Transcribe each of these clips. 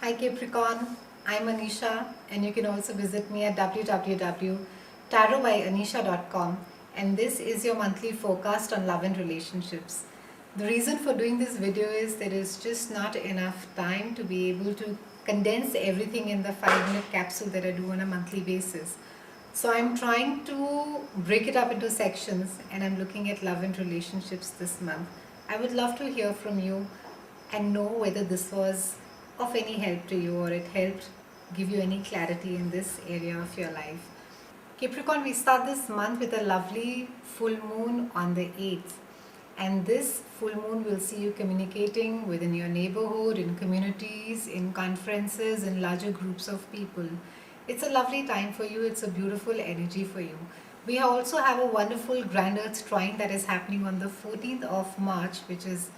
Hi Capricorn, I'm Anisha and you can also visit me at www.tarotbyanisha.com, and this is your monthly forecast on love and relationships. The reason for doing this video is there is just not enough time to be able to condense everything in the 5-minute capsule that I do on a monthly basis. So I'm trying to break it up into sections and I'm looking at love and relationships this month. I would love to hear from you and know whether this was of any help to you or it helped give you any clarity in this area of your life. Capricorn, we start this month with a lovely full moon on the 8th. And this full moon will see you communicating within your neighborhood, in communities, in conferences, in larger groups of people. It's a lovely time for you, it's a beautiful energy for you. We also have a wonderful grand earth trine that is happening on the 14th of March, which is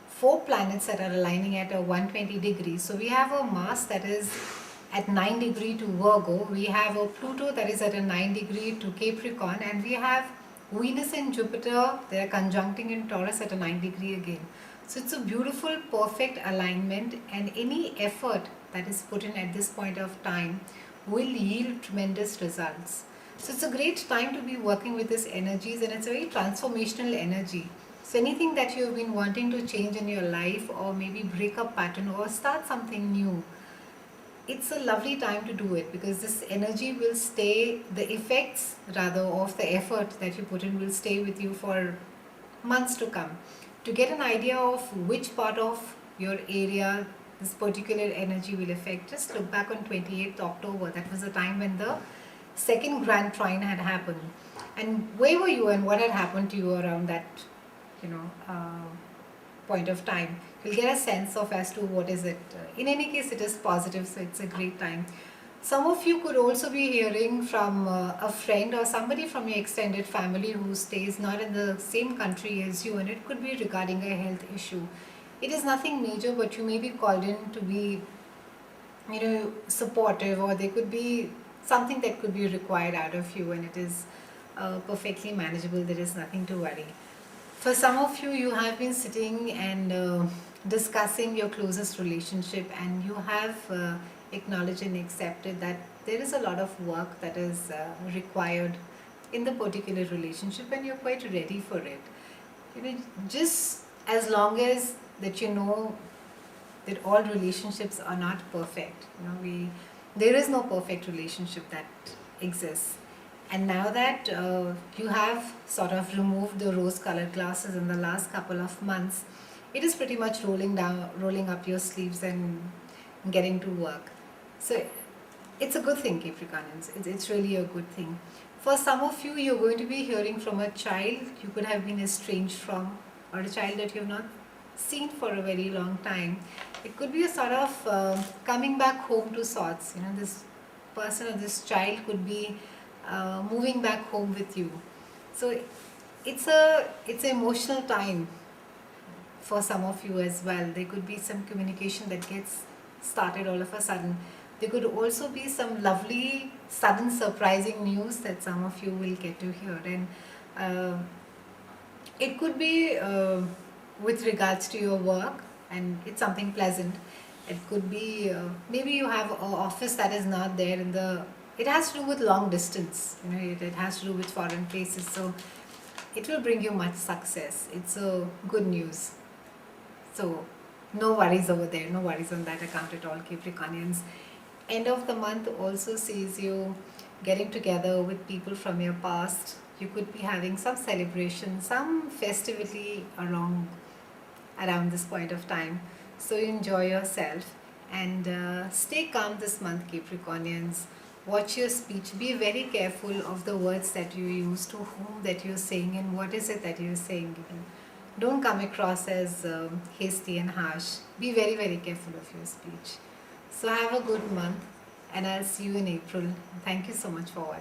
four planets that are aligning at a 120 degrees. So we have a Mars that is at 9 degree to Virgo, we have a Pluto that is at a 9 degree to Capricorn, and we have Venus and Jupiter, they are conjuncting in Taurus at a 9 degree again. So it's a beautiful, perfect alignment, and any effort that is put in at this point of time will yield tremendous results. So it's a great time to be working with these energies, and it's a very transformational energy. So anything that you have been wanting to change in your life, or maybe break a pattern or start something new, it's a lovely time to do it, because this energy will stay, the effects rather of the effort that you put in will stay with you for months to come. To get an idea of which part of your area this particular energy will affect, just look back on 28th October. That was the time when the second grand trine had happened. And where were you and what had happened to you around that, you know, point of time? You'll get a sense of as to what is it. In any case, it is positive, so it's a great time. Some of you could also be hearing from a friend or somebody from your extended family who stays not in the same country as you, and it could be regarding a health issue. It is nothing major, but you may be called in to be, supportive, or there could be something that could be required out of you, and it is perfectly manageable. There is nothing to worry. For some of you, you have been sitting and discussing your closest relationship, and you have acknowledged and accepted that there is a lot of work that is required in the particular relationship, and you're quite ready for it. Just as long as that you know that all relationships are not perfect. There is no perfect relationship that exists. And now that you have sort of removed the rose-colored glasses in the last couple of months, it is pretty much rolling up your sleeves and getting to work. So it's a good thing, Capricornians. It's really a good thing. For some of you, you're going to be hearing from a child you could have been estranged from, or a child that you have not seen for a very long time. It could be a sort of coming back home to sorts. This person or this child could be moving back home with you. So it's an emotional time for some of you as well. There could be some communication that gets started all of a sudden. There could also be some lovely, sudden, surprising news that some of you will get to hear. And it could be with regards to your work, and it's something pleasant. It could be maybe you have an office that is not there in the. It has to do with long distance. It has to do with foreign places. So it will bring you much success. It's a good news. So no worries over there. No worries on that account at all, Capricornians. End of the month also sees you getting together with people from your past. You could be having some celebration, some festivity around this point of time. So enjoy yourself and stay calm this month, Capricornians. Watch your speech. Be very careful of the words that you use, to whom that you're saying, and what is it that you're saying. Don't come across as hasty and harsh. Be very, very careful of your speech. So have a good month, and I'll see you in April. Thank you so much for watching.